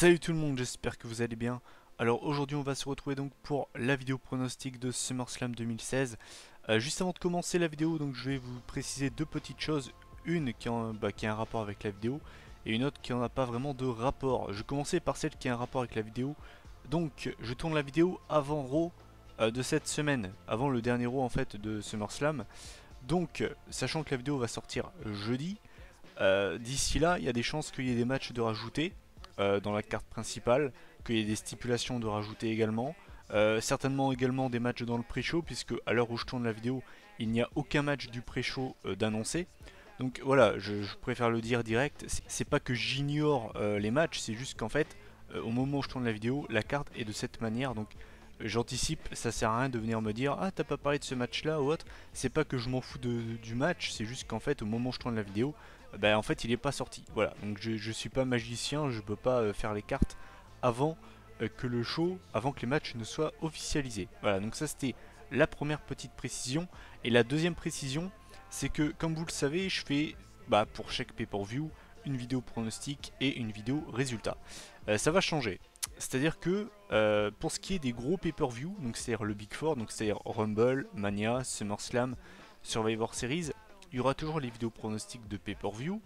Salut tout le monde, j'espère que vous allez bien. Alors aujourd'hui on va se retrouver donc pour la vidéo pronostic de SummerSlam 2016. Juste avant de commencer la vidéo, donc je vais vous préciser deux petites choses. Une qui a un rapport avec la vidéo et une autre qui n'en a pas vraiment de rapport. Je vais commencer par celle qui a un rapport avec la vidéo. Donc je tourne la vidéo avant Raw de cette semaine, avant le dernier Raw en fait de SummerSlam. Donc sachant que la vidéo va sortir jeudi, d'ici là, il y a des chances qu'il y ait des matchs de rajouter dans la carte principale, qu'il y ait des stipulations de rajouter également. Certainement également des matchs dans le pré-show, puisque à l'heure où je tourne la vidéo, il n'y a aucun match du pré-show d'annoncer. Donc voilà, je préfère le dire direct. C'est pas que j'ignore les matchs, c'est juste qu'en fait, au moment où je tourne la vidéo, la carte est de cette manière. Donc j'anticipe, ça sert à rien de venir me dire ah t'as pas parlé de ce match là ou autre. C'est pas que je m'en fous du match, c'est juste qu'en fait au moment où je tourne la vidéo, bah en fait il est pas sorti. Voilà, donc je suis pas magicien, je peux pas faire les cartes avant que le show, avant que les matchs ne soient officialisés. Voilà, donc ça c'était la première petite précision. Et la deuxième précision, c'est que comme vous le savez, je fais pour chaque pay-per-view une vidéo pronostic et une vidéo résultat. Ça va changer. C'est-à-dire que pour ce qui est des gros pay-per-view, donc c'est-à-dire le Big Four, donc c'est-à-dire Rumble, Mania, SummerSlam, Survivor Series, il y aura toujours les vidéos pronostics de pay-per-view.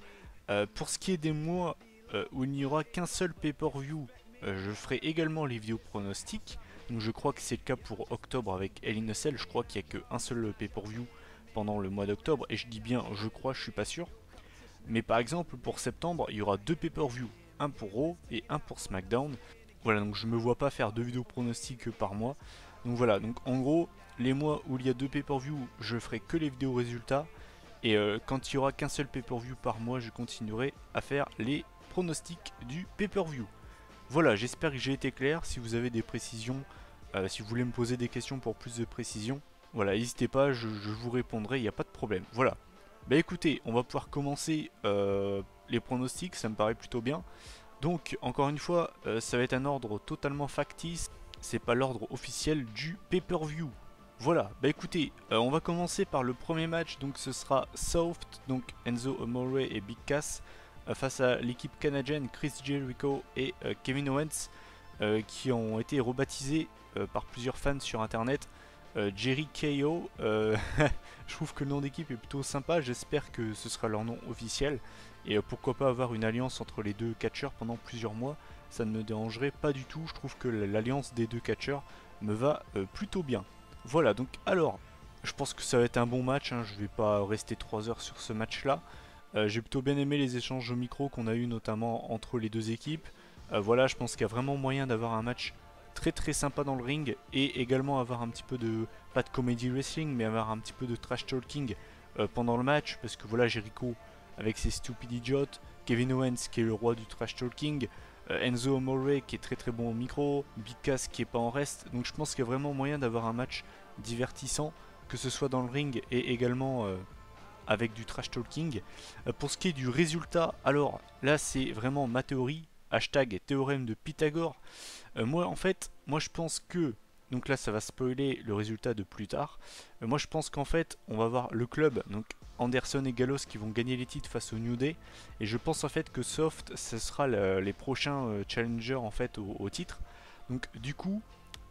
Pour ce qui est des mois où il n'y aura qu'un seul pay-per-view, je ferai également les vidéos pronostics. Donc je crois que c'est le cas pour octobre avec Hell in a Cell. Je crois qu'il n'y a qu'un seul pay-per-view pendant le mois d'octobre. Et je dis bien je crois, je suis pas sûr. Mais par exemple pour septembre, il y aura deux pay-per-view. Un pour Raw et un pour SmackDown. Voilà, donc je me vois pas faire deux vidéos pronostics par mois. Donc voilà, donc en gros, les mois où il y a deux pay-per-view, je ferai que les vidéos résultats. Et quand il y aura qu'un seul pay-per-view par mois, je continuerai à faire les pronostics du pay-per-view. Voilà, j'espère que j'ai été clair. Si vous avez des précisions, si vous voulez me poser des questions pour plus de précision, voilà, n'hésitez pas, je vous répondrai, il n'y a pas de problème. Voilà. Bah écoutez, on va pouvoir commencer les pronostics, ça me paraît plutôt bien. Donc, encore une fois, ça va être un ordre totalement factice, c'est pas l'ordre officiel du pay-per-view. Voilà, bah écoutez, on va commencer par le premier match, donc ce sera Soft, donc Enzo Amore et Big Cass, face à l'équipe canadienne Chris Jericho et Kevin Owens, qui ont été rebaptisés par plusieurs fans sur internet Jerry KO. Je trouve que le nom d'équipe est plutôt sympa, j'espère que ce sera leur nom officiel. Et pourquoi pas avoir une alliance entre les deux catcheurs pendant plusieurs mois, ça ne me dérangerait pas du tout, je trouve que l'alliance des deux catcheurs me va plutôt bien. Voilà, donc alors, je pense que ça va être un bon match, hein, je vais pas rester 3 heures sur ce match là. J'ai plutôt bien aimé les échanges au micro qu'on a eu notamment entre les deux équipes. Voilà, je pense qu'il y a vraiment moyen d'avoir un match très très sympa dans le ring et également avoir un petit peu de, pas de comedy wrestling, mais avoir un petit peu de trash talking pendant le match, parce que voilà, Jericho avec ses stupid idiots, Kevin Owens qui est le roi du trash talking, Enzo Amore qui est très très bon au micro, Big Cass qui est pas en reste, donc je pense qu'il y a vraiment moyen d'avoir un match divertissant, que ce soit dans le ring et également avec du trash talking. Pour ce qui est du résultat, alors là c'est vraiment ma théorie, hashtag théorème de Pythagore. Moi en fait, moi je pense que, donc là ça va spoiler le résultat de plus tard, moi je pense qu'en fait on va voir le club, donc Anderson et Gallows qui vont gagner les titres face au New Day, et je pense en fait que Soft ce sera les prochains challengers en fait au titre. Donc du coup,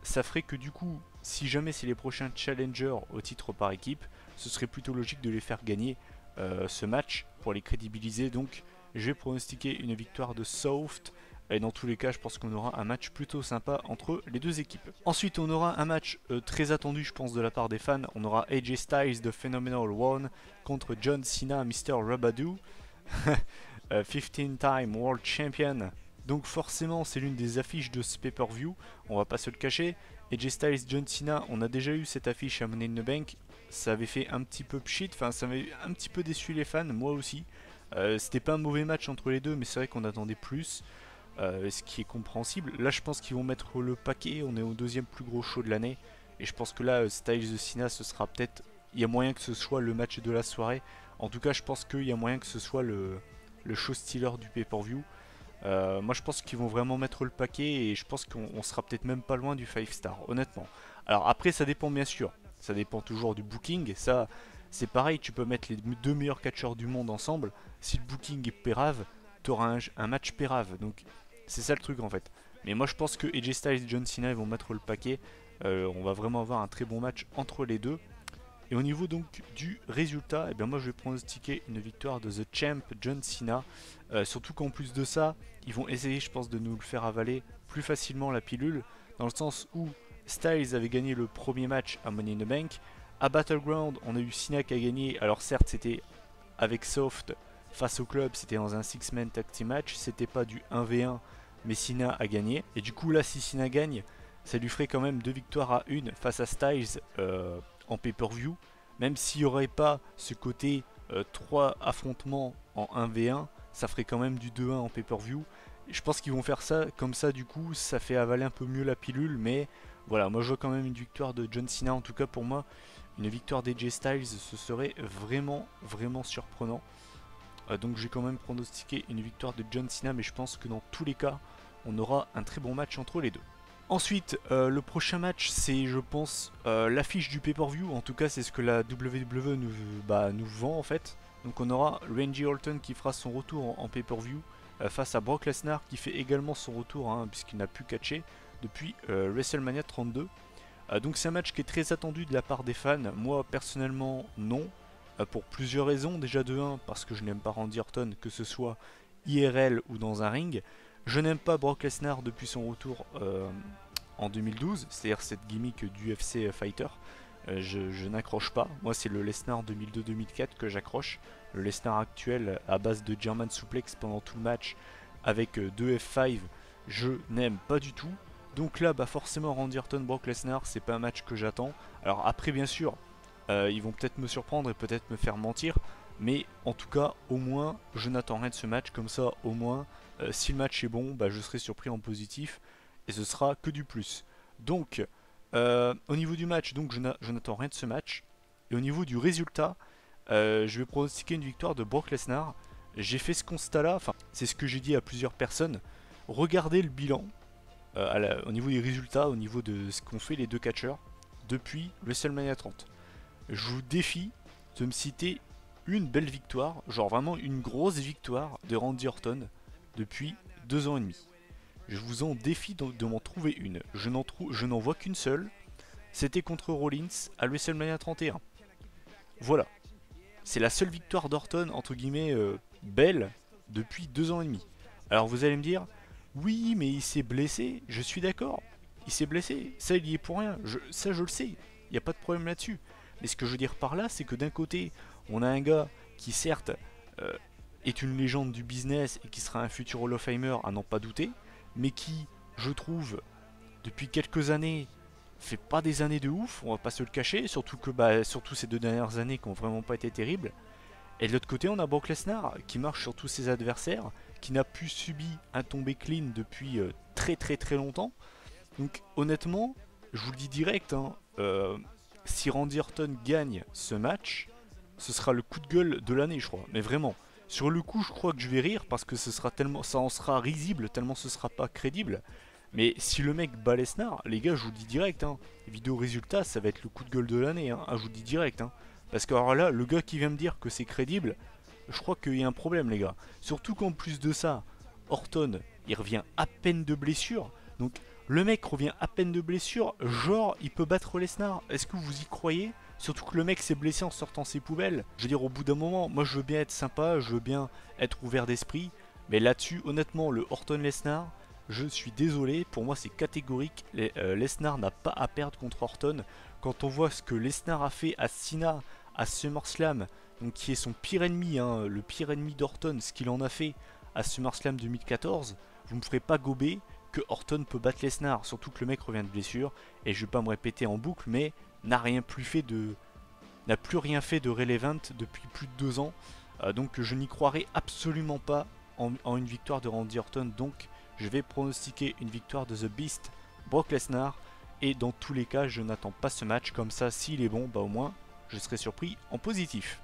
ça ferait que du coup, si jamais c'est les prochains challengers au titre par équipe, ce serait plutôt logique de les faire gagner ce match pour les crédibiliser. Donc je vais pronostiquer une victoire de Soft. Et dans tous les cas, je pense qu'on aura un match plutôt sympa entre les deux équipes. Ensuite, on aura un match très attendu, je pense, de la part des fans. On aura AJ Styles de Phenomenal One contre John Cena, Mr. Rabadoo, 15-time World Champion. Donc forcément, c'est l'une des affiches de ce pay-per-view. On va pas se le cacher. AJ Styles, John Cena, on a déjà eu cette affiche à Money in the Bank. Ça avait fait un petit peu pchit, enfin ça avait un petit peu déçu les fans, moi aussi. C'était pas un mauvais match entre les deux, mais c'est vrai qu'on attendait plus. Ce qui est compréhensible. Là, je pense qu'ils vont mettre le paquet. On est au deuxième plus gros show de l'année. Et je pense que là, Styles de Cena, ce sera peut-être. Il y a moyen que ce soit le match de la soirée. En tout cas, je pense qu'il y a moyen que ce soit le show stealer du pay-per-view. Moi, je pense qu'ils vont vraiment mettre le paquet. Et je pense qu'on sera peut-être même pas loin du 5 star, honnêtement. Alors, après, ça dépend bien sûr. Ça dépend toujours du booking. Et ça, c'est pareil. Tu peux mettre les deux meilleurs catcheurs du monde ensemble. Si le booking est pérave, tu auras un match pérave. Donc, C'est ça le truc en fait. Mais moi je pense que AJ Styles et John Cena ils vont mettre le paquet. On va vraiment avoir un très bon match entre les deux. Et au niveau donc du résultat, eh bien moi je vais pronostiquer une victoire de The Champ John Cena. Surtout qu'en plus de ça, ils vont essayer je pense de nous le faire avaler plus facilement la pilule. Dans le sens où Styles avait gagné le premier match à Money in the Bank. À Battleground, on a eu Cena qui a gagné. Alors certes c'était avec Soft face au club, c'était dans un 6-man tag team match. C'était pas du 1v1, mais Cena a gagné. Et du coup là si Cena gagne, ça lui ferait quand même 2 victoires à 1 face à Styles en pay-per-view. Même s'il n'y aurait pas ce côté 3 affrontements en 1v1, ça ferait quand même du 2-1 en pay-per-view. Je pense qu'ils vont faire ça comme ça, du coup ça fait avaler un peu mieux la pilule. Mais voilà, moi je vois quand même une victoire de John Cena. En tout cas pour moi, une victoire d'AJ Styles, ce serait vraiment surprenant. Donc j'ai quand même pronostiqué une victoire de John Cena, mais je pense que dans tous les cas on aura un très bon match entre les deux. Ensuite, le prochain match, c'est, je pense, l'affiche du pay-per-view. En tout cas, c'est ce que la WWE nous vend en fait. Donc, on aura Randy Orton qui fera son retour en pay-per-view face à Brock Lesnar qui fait également son retour, hein, puisqu'il n'a plus catché depuis WrestleMania 32. Donc, c'est un match qui est très attendu de la part des fans. Moi, personnellement, non. Pour plusieurs raisons. Déjà, de 1, parce que je n'aime pas Randy Orton, que ce soit IRL ou dans un ring. Je n'aime pas Brock Lesnar depuis son retour en 2012, c'est-à-dire cette gimmick d'UFC Fighter. Je n'accroche pas. Moi, c'est le Lesnar 2002-2004 que j'accroche. Le Lesnar actuel à base de German Suplex pendant tout le match avec 2 F5, je n'aime pas du tout. Donc là, forcément, Randy Orton, Brock Lesnar, c'est pas un match que j'attends. Alors après, bien sûr, ils vont peut-être me surprendre et peut-être me faire mentir. Mais en tout cas, au moins, je n'attends rien de ce match. Comme ça, au moins, si le match est bon, je serai surpris en positif. Et ce sera que du plus. Donc, au niveau du match, donc je n'attends rien de ce match. Et au niveau du résultat, je vais pronostiquer une victoire de Brock Lesnar. J'ai fait ce constat-là, enfin, c'est ce que j'ai dit à plusieurs personnes. Regardez le bilan au niveau des résultats, au niveau de ce qu'ont fait les deux catcheurs depuis WrestleMania 30. Je vous défie de me citer une belle victoire, genre vraiment une grosse victoire de Randy Orton depuis 2 ans et demi. Je vous en défie de m'en trouver une. Je n'en vois qu'une seule. C'était contre Rollins à WrestleMania 31. Voilà. C'est la seule victoire d'Orton, entre guillemets, belle depuis 2 ans et demi. Alors vous allez me dire, oui, mais il s'est blessé. Je suis d'accord. Il s'est blessé. Ça, il y est pour rien. Ça, je le sais. Il n'y a pas de problème là-dessus. Mais ce que je veux dire par là, c'est que d'un côté, on a un gars qui, certes, est une légende du business et qui sera un futur Hall of Famer à n'en pas douter, mais qui, je trouve, depuis quelques années, fait pas des années de ouf, on va pas se le cacher, surtout que surtout ces 2 dernières années qui ont vraiment pas été terribles. Et de l'autre côté, on a Brock Lesnar qui marche sur tous ses adversaires, qui n'a plus subi un tombé clean depuis très longtemps. Donc honnêtement, je vous le dis direct, hein, si Randy Orton gagne ce match, ce sera le coup de gueule de l'année, je crois. Mais vraiment, sur le coup, je crois que je vais rire parce que ça en sera risible tellement ce sera pas crédible. Mais si le mec bat Lesnar, les gars, je vous le dis direct, hein, vidéo résultat, ça va être le coup de gueule de l'année, hein, je vous le dis direct. Hein. Parce que alors là, le gars qui vient me dire que c'est crédible, je crois qu'il y a un problème, les gars. Surtout qu'en plus de ça, Orton, il revient à peine de blessure. Donc le mec revient à peine de blessure, genre il peut battre Lesnar. Est-ce que vous y croyez? Surtout que le mec s'est blessé en sortant ses poubelles. Je veux dire, au bout d'un moment, moi je veux bien être sympa, je veux bien être ouvert d'esprit. Mais là-dessus, honnêtement, le Orton-Lesnar, je suis désolé, pour moi c'est catégorique. Lesnar n'a pas à perdre contre Orton. Quand on voit ce que Lesnar a fait à Cena, à SummerSlam, donc qui est son pire ennemi, hein, le pire ennemi d'Orton, ce qu'il en a fait à SummerSlam 2014, vous me ferez pas gober que Orton peut battre Lesnar, surtout que le mec revient de blessure, et je vais pas me répéter en boucle, mais n'a plus rien fait de relevant depuis plus de 2 ans, donc je n'y croirais absolument pas en une victoire de Randy Orton, donc je vais pronostiquer une victoire de The Beast, Brock Lesnar, et dans tous les cas je n'attends pas ce match, comme ça s'il est bon, au moins je serai surpris en positif.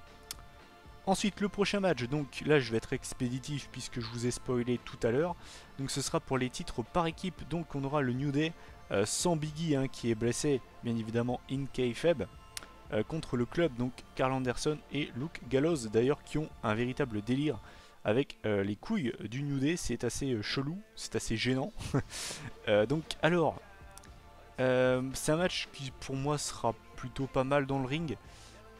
Ensuite, le prochain match, donc là je vais être expéditif puisque je vous ai spoilé tout à l'heure. Donc ce sera pour les titres par équipe. Donc on aura le New Day sans Biggie hein, qui est blessé, bien évidemment, in kayfabe, contre le club, donc Karl Anderson et Luke Gallows d'ailleurs qui ont un véritable délire avec les couilles du New Day. C'est assez chelou, c'est assez gênant. Donc alors, c'est un match qui pour moi sera plutôt pas mal dans le ring.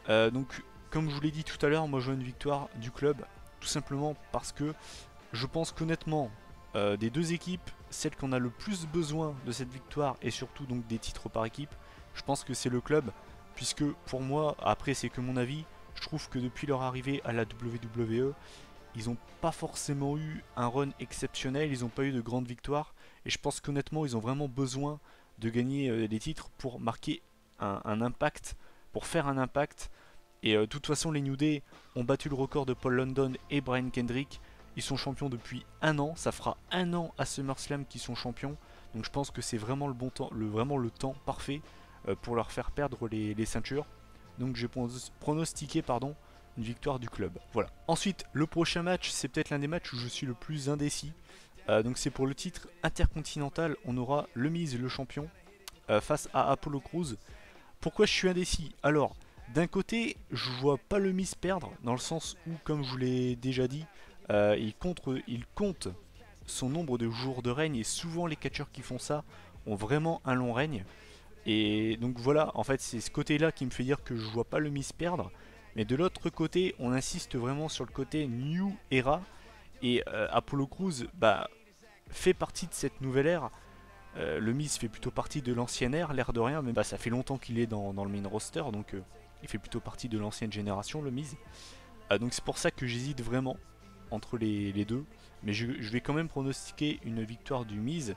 Donc comme je vous l'ai dit tout à l'heure, moi je veux une victoire du club, tout simplement parce que je pense qu'honnêtement, des deux équipes, celle qu'on a le plus besoin de cette victoire et surtout donc des titres par équipe, je pense que c'est le club, puisque pour moi, après c'est que mon avis, je trouve que depuis leur arrivée à la WWE, ils n'ont pas forcément eu un run exceptionnel, ils n'ont pas eu de grandes victoires, et je pense qu'honnêtement ils ont vraiment besoin de gagner des titres pour marquer un impact, pour faire un impact. Et de toute façon les New Day ont battu le record de Paul London et Brian Kendrick. Ils sont champions depuis un an, ça fera un an à SummerSlam qu'ils sont champions. Donc je pense que c'est vraiment le bon temps, vraiment le temps parfait pour leur faire perdre les ceintures. Donc j'ai pronostiqué une victoire du club. Voilà. Ensuite, le prochain match, c'est peut-être l'un des matchs où je suis le plus indécis. Donc c'est pour le titre intercontinental, on aura le Miz, le champion, face à Apollo Crews. Pourquoi je suis indécis? Alors, d'un côté, je vois pas le Miz perdre, dans le sens où, comme je vous l'ai déjà dit, il compte son nombre de jours de règne, et souvent les catcheurs qui font ça ont vraiment un long règne. Et donc voilà, en fait c'est ce côté-là qui me fait dire que je vois pas le Miz perdre. Mais de l'autre côté, on insiste vraiment sur le côté New Era. Et Apollo Crews fait partie de cette nouvelle ère. Le Miz fait plutôt partie de l'ancienne ère, l'air de rien, mais ça fait longtemps qu'il est dans le main roster, donc il fait plutôt partie de l'ancienne génération, le Miz. Donc c'est pour ça que j'hésite vraiment entre les deux, mais je vais quand même pronostiquer une victoire du Miz,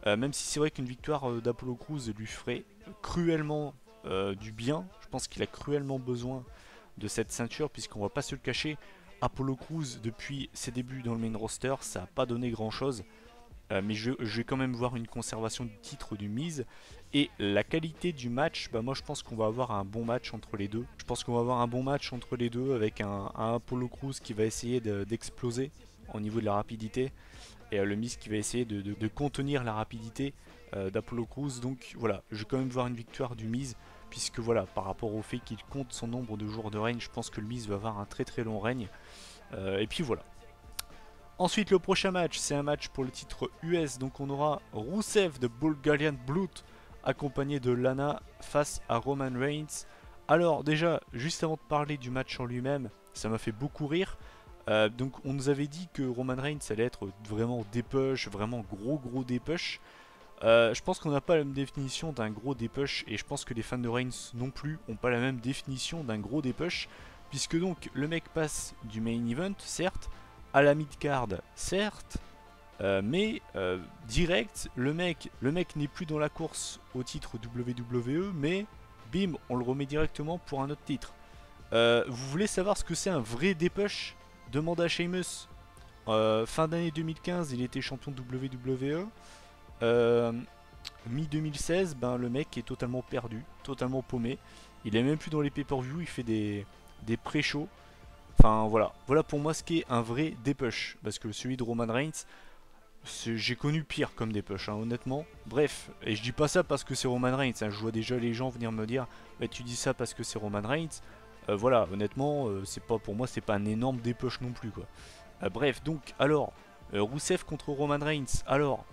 même si c'est vrai qu'une victoire d'Apollo Crews lui ferait cruellement du bien. Je pense qu'il a cruellement besoin de cette ceinture, puisqu'on va pas se le cacher, Apollo Crews depuis ses débuts dans le main roster, ça n'a pas donné grand chose. Mais je vais quand même voir une conservation du titre du Miz. Et la qualité du match, moi je pense qu'on va avoir un bon match entre les deux. Je pense qu'on va avoir un bon match entre les deux avec un Apollo Crews qui va essayer d'exploser au niveau de la rapidité. Et le Miz qui va essayer de contenir la rapidité d'Apollo Crews. Donc voilà, je vais quand même voir une victoire du Miz. Puisque voilà, par rapport au fait qu'il compte son nombre de jours de règne, je pense que le Miz va avoir un très très long règne. Et puis voilà. Ensuite, le prochain match, c'est un match pour le titre US. Donc on aura Rusev de Bulgarian Blood accompagné de Lana face à Roman Reigns. Alors déjà, juste avant de parler du match en lui-même, ça m'a fait beaucoup rire. Donc on nous avait dit que Roman Reigns allait être vraiment dépush, vraiment gros dépush. Je pense qu'on n'a pas la même définition d'un gros dépush, et je pense que les fans de Reigns non plus n'ont pas la même définition d'un gros dépush, puisque donc le mec passe du main event, certes, à la mid-card, certes, mais direct, le mec n'est plus dans la course au titre WWE, mais bim, on le remet directement pour un autre titre. Vous voulez savoir ce que c'est un vrai dépush? Demande à Sheamus. Fin d'année 2015, il était champion de WWE. Mi-2016, le mec est totalement perdu, totalement paumé. Il est même plus dans les pay-per-view, il fait des pré-shows. Enfin voilà pour moi ce qui est un vrai dépush. Parce que celui de Roman Reigns, j'ai connu pire comme dépush, honnêtement. Bref, et je dis pas ça parce que c'est Roman Reigns. Je vois déjà les gens venir me dire tu dis ça parce que c'est Roman Reigns. Voilà, honnêtement, c'est pas, pour moi c'est pas un énorme dépush non plus quoi. Bref, donc alors, Rusev contre Roman Reigns. Alors,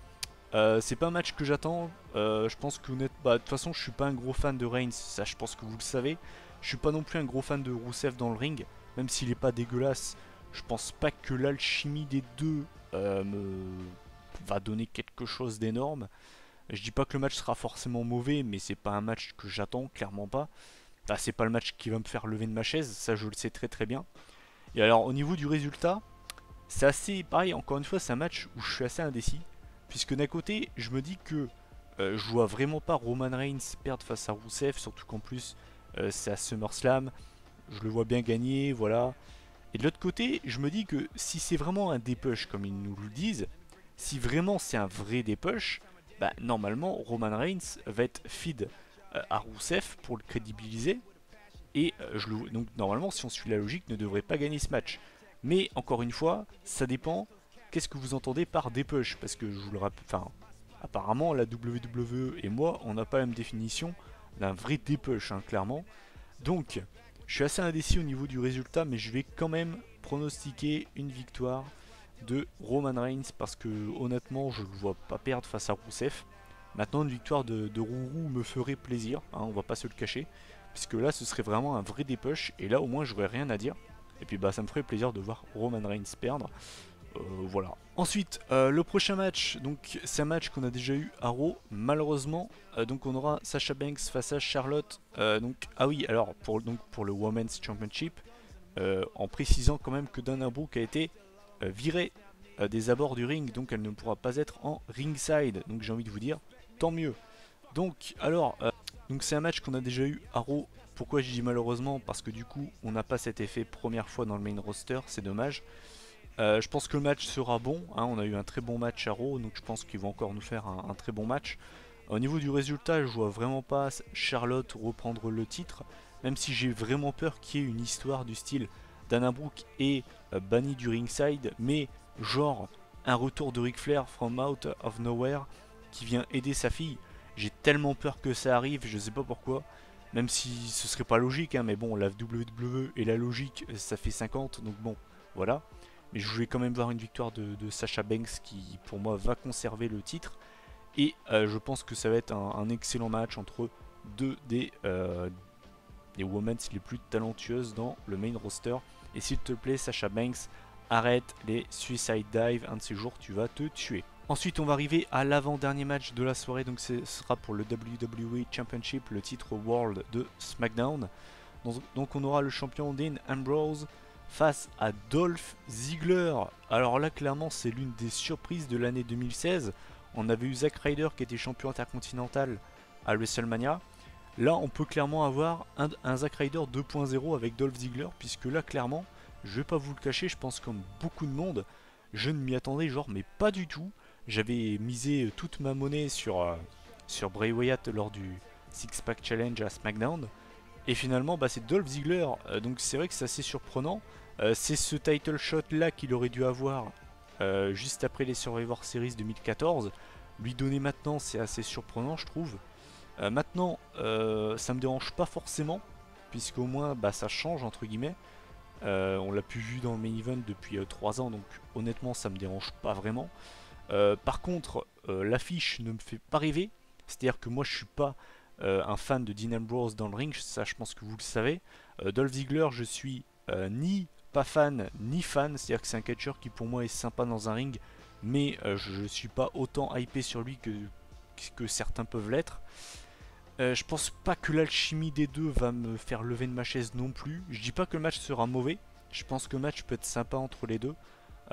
c'est pas un match que j'attends. Je pense que de toute façon, je suis pas un gros fan de Reigns. Ça, je pense que vous le savez. Je suis pas non plus un gros fan de Rusev dans le ring. Même s'il est pas dégueulasse, je pense pas que l'alchimie des deux va donner quelque chose d'énorme. Je dis pas que le match sera forcément mauvais, mais c'est pas un match que j'attends, clairement pas. C'est pas le match qui va me faire lever de ma chaise, ça je le sais très très bien. Et alors au niveau du résultat, c'est assez pareil, encore une fois c'est un match où je suis assez indécis. Puisque d'un côté, je me dis que je vois vraiment pas Roman Reigns perdre face à Rusev, surtout qu'en plus c'est à SummerSlam, je le vois bien gagner, voilà. Et de l'autre côté, je me dis que si c'est vraiment un dépush comme ils nous le disent, si vraiment c'est un vrai dépush, normalement Roman Reigns va être feed à Rusev pour le crédibiliser. Et donc normalement, si on suit la logique, ne devrait pas gagner ce match. Mais encore une fois, ça dépend. Qu'est-ce que vous entendez par dépush? Parce que je vous le rappelle, apparemment la WWE et moi, on n'a pas la même définition d'un vrai dépush, clairement. Donc, je suis assez indécis au niveau du résultat, mais je vais quand même pronostiquer une victoire de Roman Reigns parce que honnêtement je ne le vois pas perdre face à Rousseff. Maintenant une victoire de Rourou me ferait plaisir, hein, on va pas se le cacher, puisque là ce serait vraiment un vrai dépush et là au moins j'aurais rien à dire. Et puis bah ça me ferait plaisir de voir Roman Reigns perdre. Voilà. Ensuite, le prochain match, donc c'est un match qu'on a déjà eu à Raw, malheureusement. Donc on aura Sasha Banks face à Charlotte. Ah oui, alors pour le Women's Championship, en précisant quand même que Dana Brooke a été virée des abords du ring, donc elle ne pourra pas être en ringside. Donc j'ai envie de vous dire, tant mieux. Donc alors, donc c'est un match qu'on a déjà eu à Raw. Pourquoi je dis malheureusement? Parce que du coup, on n'a pas cet effet première fois dans le main roster, c'est dommage. Je pense que le match sera bon, hein, on a eu un très bon match à Raw, donc je pense qu'ils vont encore nous faire un très bon match. Au niveau du résultat, je vois vraiment pas Charlotte reprendre le titre, même si j'ai vraiment peur qu'il y ait une histoire du style Dana Brooke est banni du ringside, mais genre un retour de Ric Flair from out of nowhere qui vient aider sa fille. J'ai tellement peur que ça arrive, je sais pas pourquoi, même si ce serait pas logique, hein, mais bon, la WWE et la logique, ça fait 50, donc bon, voilà. Mais je voulais quand même voir une victoire de Sasha Banks qui pour moi va conserver le titre. Et je pense que ça va être un excellent match entre deux des women's les plus talentueuses dans le main roster. Et s'il te plaît Sasha Banks, arrête les suicide dive, un de ces jours tu vas te tuer. Ensuite on va arriver à l'avant-dernier match de la soirée, donc ce sera pour le WWE Championship, le titre World de SmackDown. Donc on aura le champion Dean Ambrose face à Dolph Ziggler. Alors là clairement c'est l'une des surprises de l'année 2016. On avait eu Zack Ryder qui était champion intercontinental à WrestleMania. Là on peut clairement avoir un Zack Ryder 2.0 avec Dolph Ziggler, puisque là clairement, je vais pas vous le cacher, je pense comme beaucoup de monde, je ne m'y attendais genre mais pas du tout. J'avais misé toute ma monnaie sur Bray Wyatt lors du Six Pack Challenge à SmackDown. Et finalement bah, c'est Dolph Ziggler, donc c'est vrai que c'est assez surprenant. C'est ce title shot là qu'il aurait dû avoir juste après les Survivor Series 2014. Lui donner maintenant c'est assez surprenant je trouve. Maintenant ça me dérange pas forcément, puisqu'au moins bah, ça change entre guillemets. On l'a plus vu dans le main event depuis 3 ans, donc honnêtement ça me dérange pas vraiment. Par contre l'affiche ne me fait pas rêver, c'est à dire que moi je suis pas un fan de Dean Ambrose dans le ring, ça je pense que vous le savez. Dolph Ziggler je suis ni pas fan ni fan, c'est à dire que c'est un catcheur qui pour moi est sympa dans un ring, mais je suis pas autant hypé sur lui que certains peuvent l'être. Je pense pas que l'alchimie des deux va me faire lever de ma chaise non plus. Je dis pas que le match sera mauvais, je pense que le match peut être sympa entre les deux,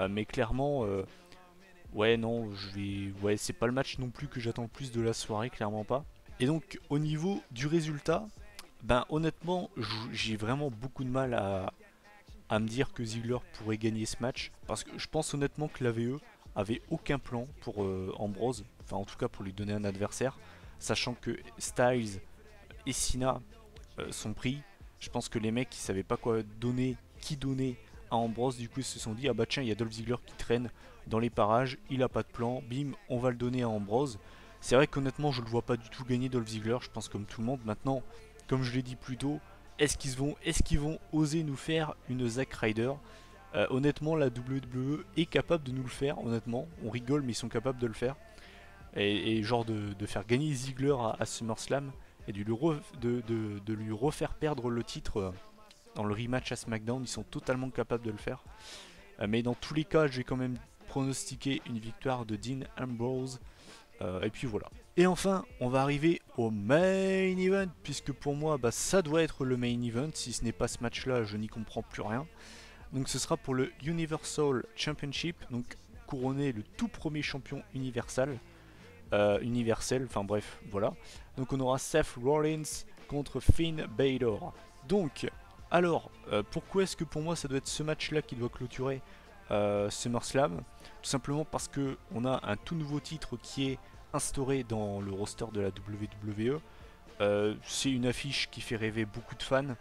mais clairement ouais non, ouais c'est pas le match non plus que j'attends le plus de la soirée, clairement pas. Et donc au niveau du résultat, ben honnêtement j'ai vraiment beaucoup de mal à me dire que Ziggler pourrait gagner ce match, parce que je pense honnêtement que l'AVE avait aucun plan pour Ambrose, enfin en tout cas pour lui donner un adversaire, sachant que Styles et Cena sont pris. Je pense que les mecs ils savaient pas quoi donner, qui donner à Ambrose, du coup ils se sont dit ah bah tiens il y a Dolph Ziggler qui traîne dans les parages, il a pas de plan, bim on va le donner à Ambrose. C'est vrai qu'honnêtement je le vois pas du tout gagner Dolph Ziggler, je pense comme tout le monde. Maintenant comme je l'ai dit plus tôt, est-ce qu'ils vont oser nous faire une Zack Ryder? Honnêtement la WWE est capable de nous le faire, honnêtement on rigole mais ils sont capables de le faire. Et genre de faire gagner Ziggler à SummerSlam et de lui refaire perdre le titre dans le rematch à SmackDown, ils sont totalement capables de le faire. Mais dans tous les cas, j'ai quand même pronostiqué une victoire de Dean Ambrose. Et puis voilà. Et enfin, on va arriver au main event, puisque pour moi, bah, ça doit être le main event. Si ce n'est pas ce match-là, je n'y comprends plus rien. Donc ce sera pour le Universal Championship, donc couronner le tout premier champion universel. Enfin bref, voilà. Donc on aura Seth Rollins contre Finn Balor. Donc, alors, pourquoi est-ce que pour moi ça doit être ce match-là qui doit clôturer SummerSlam? Tout simplement parce que on a un tout nouveau titre qui est instauré dans le roster de la WWE. C'est une affiche qui fait rêver beaucoup de fans.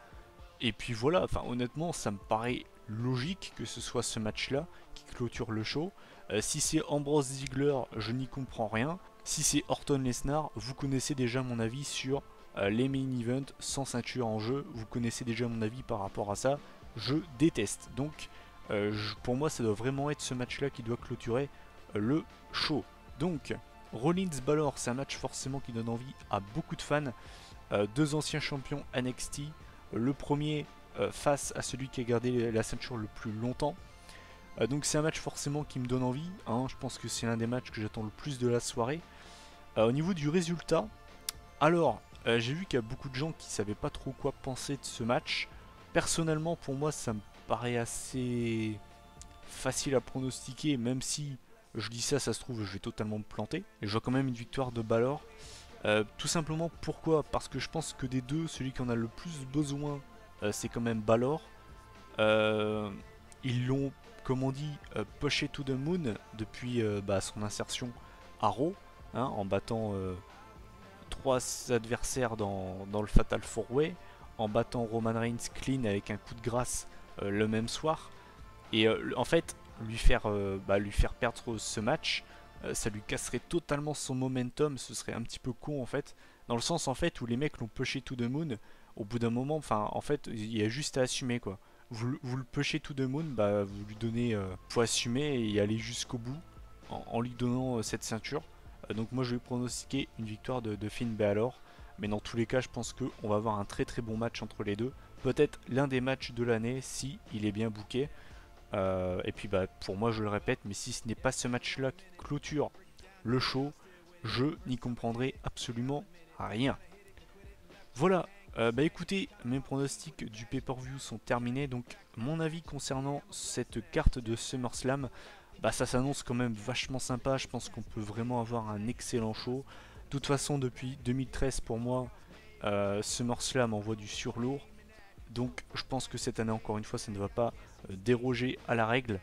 Et puis voilà, enfin honnêtement, ça me paraît logique que ce soit ce match-là qui clôture le show. Si c'est Ambrose Ziggler, je n'y comprends rien. Si c'est Orton Lesnar, vous connaissez déjà mon avis sur les main events sans ceinture en jeu. Vous connaissez déjà mon avis par rapport à ça. Je déteste. Donc Pour moi, ça doit vraiment être ce match-là qui doit clôturer le show. Donc, Rollins-Balor, c'est un match forcément qui donne envie à beaucoup de fans. Deux anciens champions NXT. Le premier face à celui qui a gardé la ceinture le plus longtemps. Donc c'est un match forcément qui me donne envie. Hein. Je pense que c'est l'un des matchs que j'attends le plus de la soirée. Au niveau du résultat, alors j'ai vu qu'il y a beaucoup de gens qui ne savaient pas trop quoi penser de ce match. Personnellement, pour moi, ça me paraît assez facile à pronostiquer, même si je dis ça, ça se trouve, je vais totalement me planter. Et je vois quand même une victoire de Balor. Tout simplement pourquoi? Parce que je pense que des deux, celui qui en a le plus besoin, c'est quand même Balor. Ils l'ont, comme on dit, pushé to the moon depuis son insertion à Raw, hein, en battant 3 adversaires dans le Fatal 4-Way, en battant Roman Reigns clean avec un coup de grâce le même soir. Et en fait, lui faire perdre ce match, ça lui casserait totalement son momentum, ce serait un petit peu con en fait, dans le sens en fait où les mecs l'ont pushé to the moon, au bout d'un moment, enfin en fait il y a juste à assumer quoi. Vous le pushez to the moon, bah vous lui donnez, faut assumer et aller jusqu'au bout en lui donnant cette ceinture. Donc moi je vais pronostiquer une victoire de Finn Balor, mais dans tous les cas je pense qu'on va avoir un très très bon match entre les deux, peut-être l'un des matchs de l'année si il est bien booké. Et puis bah, pour moi je le répète, mais si ce n'est pas ce match là qui clôture le show, je n'y comprendrai absolument rien. Voilà, bah écoutez, mes pronostics du pay-per-view sont terminés, donc mon avis concernant cette carte de SummerSlam, bah ça s'annonce quand même vachement sympa, je pense qu'on peut vraiment avoir un excellent show. De toute façon depuis 2013 pour moi, SummerSlam envoie du surlourd. Donc je pense que cette année encore une fois ça ne va pas déroger à la règle.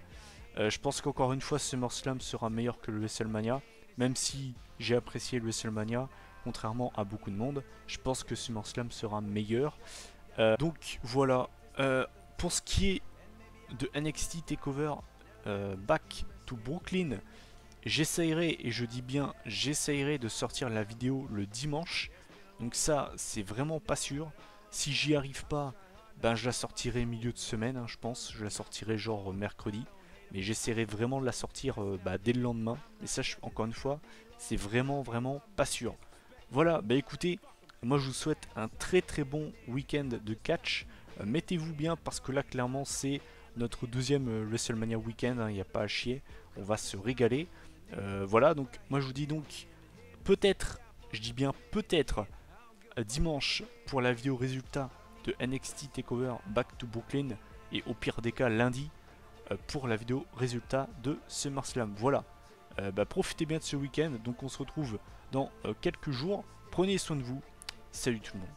Je pense qu'encore une fois SummerSlam sera meilleur que le WrestleMania. Même si j'ai apprécié le WrestleMania, contrairement à beaucoup de monde, je pense que SummerSlam sera meilleur. Donc voilà, pour ce qui est de NXT TakeOver Back to Brooklyn, j'essayerai, et je dis bien j'essayerai de sortir la vidéo le dimanche. Donc ça c'est vraiment pas sûr. Si j'y arrive pas, ben je la sortirai milieu de semaine, hein, je pense. Je la sortirai genre mercredi. Mais j'essaierai vraiment de la sortir dès le lendemain. Mais ça, encore une fois, c'est vraiment pas sûr. Voilà, bah écoutez, moi je vous souhaite un très très bon week-end de catch. Mettez-vous bien parce que là, clairement, c'est notre deuxième WrestleMania week-end. Il n'y a pas à chier. On va se régaler. Voilà, donc moi je vous dis donc peut-être, je dis bien peut-être, dimanche pour la vidéo résultat de NXT TakeOver Back to Brooklyn, et au pire des cas lundi pour la vidéo résultat de SummerSlam. Voilà, profitez bien de ce week-end, donc on se retrouve dans quelques jours, prenez soin de vous, salut tout le monde.